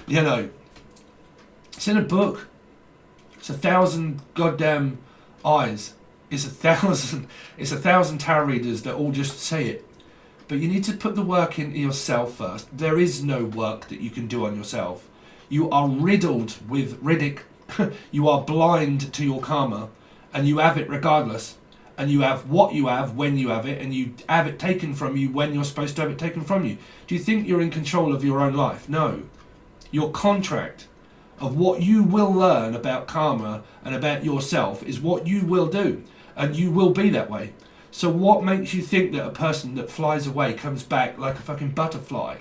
know. It's in a book. It's 1,000 goddamn eyes. It's 1,000 tarot readers that all just say it. But you need to put the work into yourself first. There is no work that you can do on yourself. You are riddled with Riddick. You are blind to your karma. And you have it regardless. And you have what you have when you have it. And you have it taken from you when you're supposed to have it taken from you. Do you think you're in control of your own life? No. Your contract of what you will learn about karma and about yourself is what you will do. And you will be that way. So what makes you think that a person that flies away comes back like a fucking butterfly?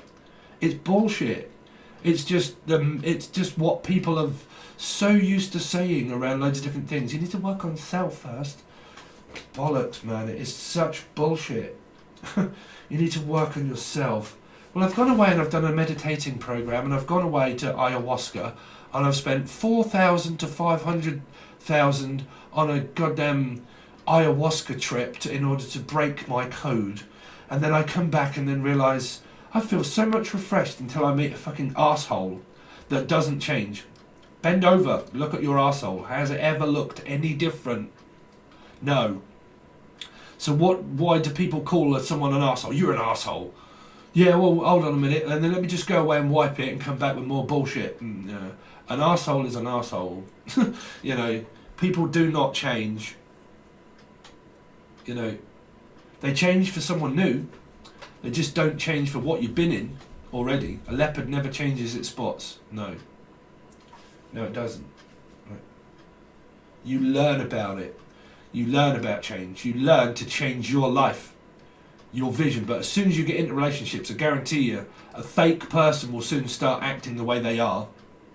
It's bullshit. It's just what people have so used to saying around loads of different things. You need to work on self first. Bollocks, man. It is such bullshit. You need to work on yourself. Well, I've gone away and I've done a meditating program, and I've gone away to ayahuasca, and I've spent 4,000 to 500,000 on a goddamn ayahuasca trip in order to break my code, and then I come back and then realise I feel so much refreshed until I meet a fucking arsehole that doesn't change. Bend over, look at your arsehole. Has it ever looked any different? No. So why do people call someone an arsehole? You're an arsehole. Yeah, well, hold on a minute, and then let me just go away and wipe it and come back with more bullshit. An arsehole is an arsehole. You know, people do not change. You know, they change for someone new. They just don't change for what you've been in already. A leopard never changes its spots. No. No, it doesn't. Right. You learn about it. You learn about change. You learn to change your life, your vision. But as soon as you get into relationships, I guarantee you, a fake person will soon start acting the way they are.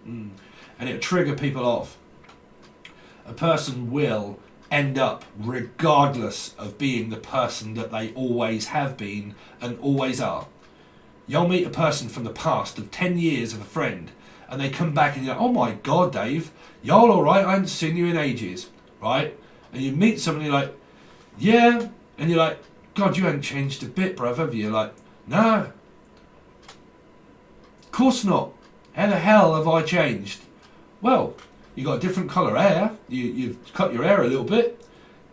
And it'll trigger people off. A person will end up, regardless of being the person that they always have been and always are. You'll meet a person from the past of 10 years of a friend, and they come back and you're like, oh my God, Dave, y'all alright? I haven't seen you in ages, right? And you meet someone and you're like, yeah, and you're like, God, you haven't changed a bit, bruv, have you? You're like, nah, of course not. How the hell have I changed? Well, you got a different colour hair, you've cut your hair a little bit,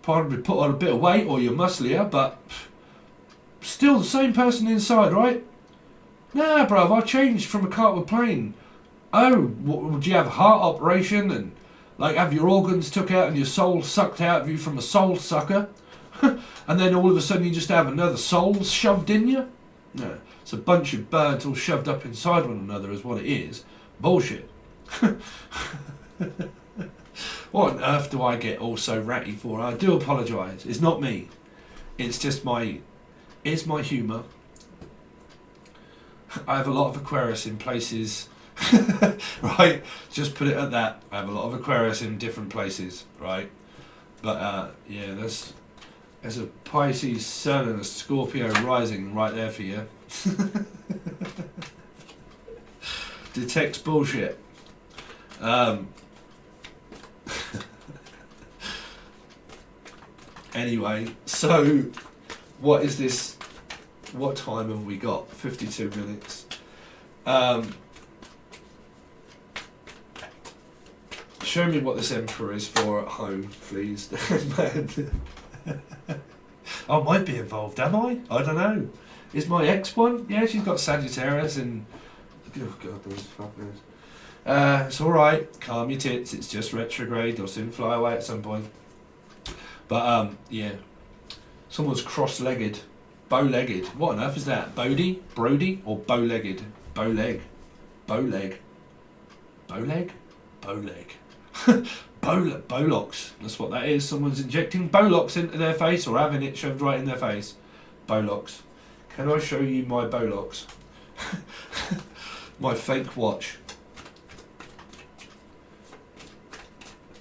probably put on a bit of weight, or you're musclier, but still the same person inside, right? Nah, bruv, I changed from a cartwheel plane. Oh, would you have a heart operation and like have your organs took out and your soul sucked out of you from a soul sucker? And then all of a sudden you just have another soul shoved in you? No, it's a bunch of birds all shoved up inside one another is what it is. Bullshit. What on earth do I get all so ratty for? I do apologise. It's not me. It's just it's my humour. I have a lot of Aquarius in places, right? Just put it at that. I have a lot of Aquarius in different places, right? But yeah, there's a Pisces Sun and a Scorpio rising right there for you. Detects bullshit. Anyway, so what is this? What time have we got? 52 minutes. Show me what this Emperor is for at home, please. I might be involved, am I? I don't know. Is my ex one? Yeah, she's got Sagittarius and... Oh God, it's alright. Calm your tits. It's just retrograde. They'll soon fly away at some point. But, yeah. Someone's cross-legged. Bow-legged. What on earth is that? Bodie? Brody? Or bow-legged? Bow-leg. Bow-leg. Bow-leg? Bow-leg. Bollocks. That's what that is. Someone's injecting Bollocks into their face or having it shoved right in their face. Bollocks. Can I show you my Bollocks? My fake watch.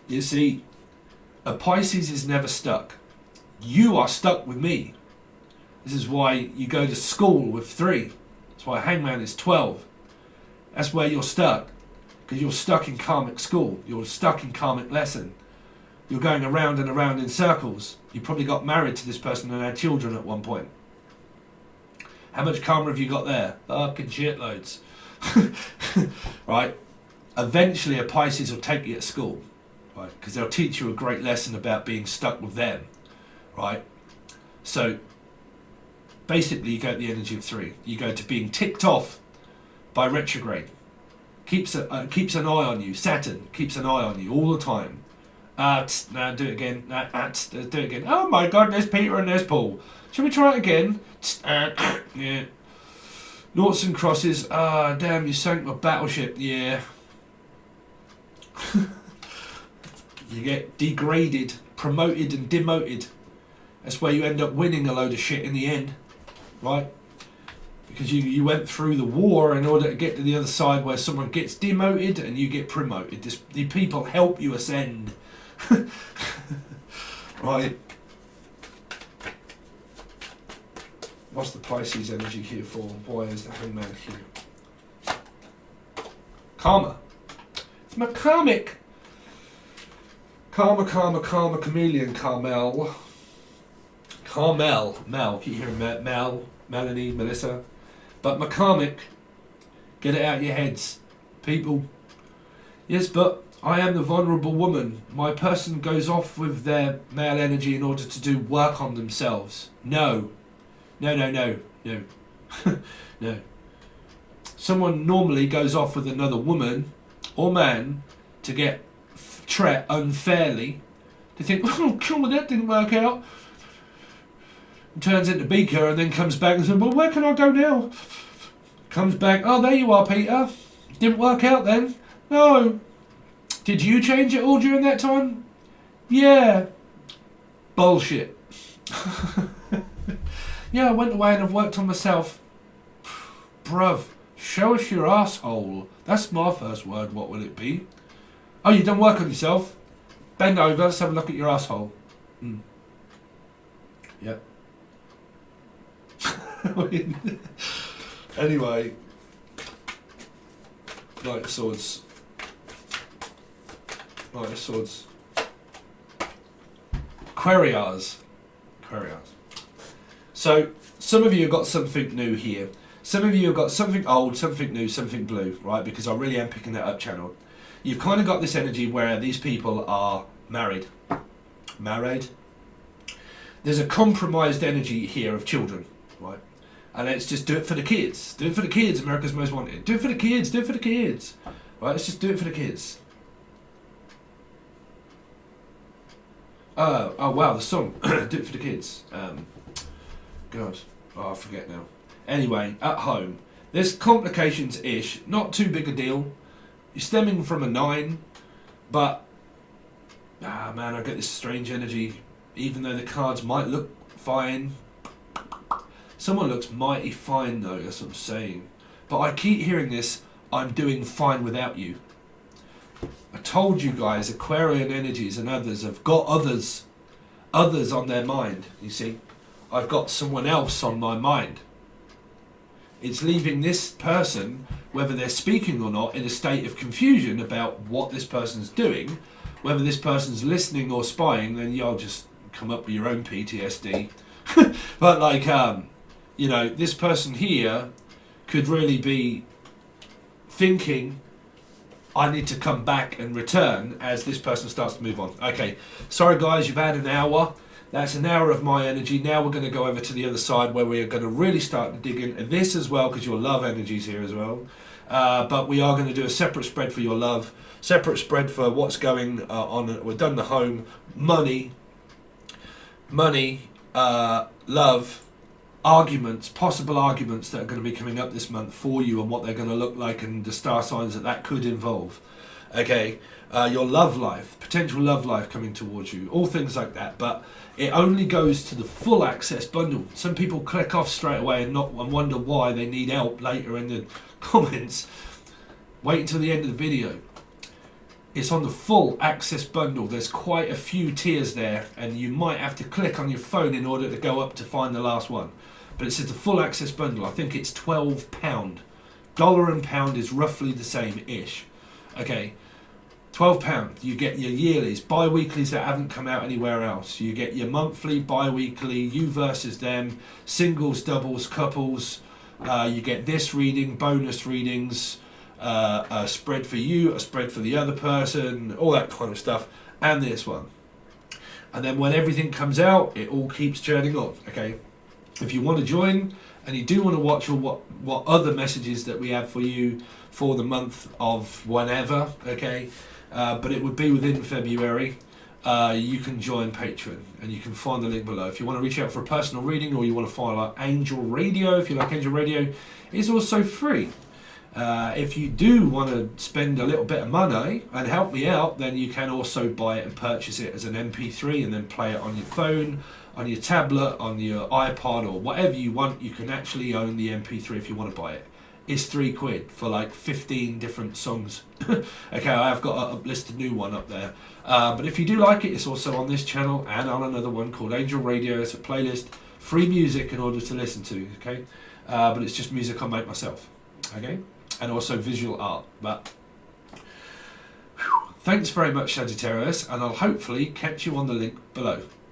You see, a Pisces is never stuck. You are stuck with me. This is why you go to school with 3. That's why Hangman is 12. That's where you're stuck. Because you're stuck in karmic school. You're stuck in karmic lesson. You're going around and around in circles. You probably got married to this person and had children at one point. How much karma have you got there? Fucking shitloads. Right? Eventually a Pisces will take you at school. Right? Because they'll teach you a great lesson about being stuck with them. Right? So, basically you go at the energy of 3. You go to being ticked off by retrograde. Keeps an eye on you. Saturn keeps an eye on you all the time. No, do it again. Do it again. Oh my God, there's Peter and there's Paul. Shall we try it again? Yeah. Noughts and crosses. Damn, you sank my battleship. Yeah. You get degraded, promoted and demoted. That's where you end up winning a load of shit in the end. Right? Because you went through the war in order to get to the other side where someone gets demoted and you get promoted. The people help you ascend. Right. What's the Pisces energy here for? Why is the Hangman here? Karma. It's my karmic. Karma, karma, karma, chameleon, Carmel. Carmel. Mel. Keep hearing Mel, Melanie, Melissa. But my karmic. Get it out of your heads. People. Yes, but I am the vulnerable woman. My person goes off with their male energy in order to do work on themselves. No. No, no, no, no. No. Someone normally goes off with another woman or man to get treated unfairly. They think, oh, God, that didn't work out. And turns into Beaker and then comes back and says, well, where can I go now? Comes back, oh, there you are, Peter. Didn't work out then? No. Did you change it all during that time? Yeah. Bullshit. Yeah, I went away and I've worked on myself. Bruv, show us your asshole. That's my first word. What will it be? Oh, you done work on yourself? Bend over, let's have a look at your asshole. Yep. Anyway. Knight of Swords. Knight of Swords. Aquarius. So, some of you have got something new here. Some of you have got something old, something new, something blue, right? Because I really am picking that up, channel. You've kind of got this energy where these people are married. Married. There's a compromised energy here of children, right? And let's just do it for the kids. Do it for the kids, America's Most Wanted. Do it for the kids, do it for the kids. Right, let's just do it for the kids. Oh wow, the song. Do it for the kids. God, I forget now. Anyway, at home, there's complications-ish, not too big a deal. You're stemming from a 9, but man, I get this strange energy. Even though the cards might look fine, someone looks mighty fine though. That's what I'm saying. But I keep hearing this. I'm doing fine without you. I told you guys, Aquarian energies and others have got others on their mind. You see. I've got someone else on my mind. It's leaving this person, whether they're speaking or not, in a state of confusion about what this person's doing. Whether this person's listening or spying, then you'll just come up with your own PTSD. But like, you know, this person here could really be thinking, I need to come back and return as this person starts to move on. Okay, sorry guys, you've had an hour. That's an hour of my energy. Now we're going to go over to the other side where we are going to really start to dig into this as well, because your love energy's here as well. But we are going to do a separate spread for your love, separate spread for what's going on. We've done the home, money, love, arguments, possible arguments that are going to be coming up this month for you and what they're going to look like and the star signs that could involve. Okay, your love life, potential love life coming towards you, all things like that. But it only goes to the full access bundle. Some people click off straight away and wonder why they need help later in the comments. Wait until the end of the video. It's on the full access bundle. There's quite a few tiers there, and you might have to click on your phone in order to go up to find the last one. But it says the full access bundle. I think it's £12. Dollar and pound is roughly the same-ish. Okay. £12, you get your yearlies, bi-weeklies that haven't come out anywhere else. You get your monthly, bi-weekly, you versus them, singles, doubles, couples. You get this reading, bonus readings, a spread for you, a spread for the other person, all that kind of stuff, and this one. And then when everything comes out, it all keeps churning on, okay? If you want to join, and you do want to watch what other messages that we have for you for the month of whenever, okay? But it would be within February. You can join Patron, and you can find the link below. If you want to reach out for a personal reading, or you want to follow Angel Radio, if you like Angel Radio, it's also free. If you do want to spend a little bit of money and help me out, then you can also buy it and purchase it as an MP3 and then play it on your phone, on your tablet, on your iPod, or whatever you want. You can actually own the MP3 if you want to buy it. It's £3 for like 15 different songs. Okay, I have got a listed new one up there. But if you do like it, it's also on this channel and on another one called Angel Radio. It's a playlist, free music in order to listen to, okay? But it's just music I make myself, okay? And also visual art. But thanks very much, Sagittarius, and I'll hopefully catch you on the link below.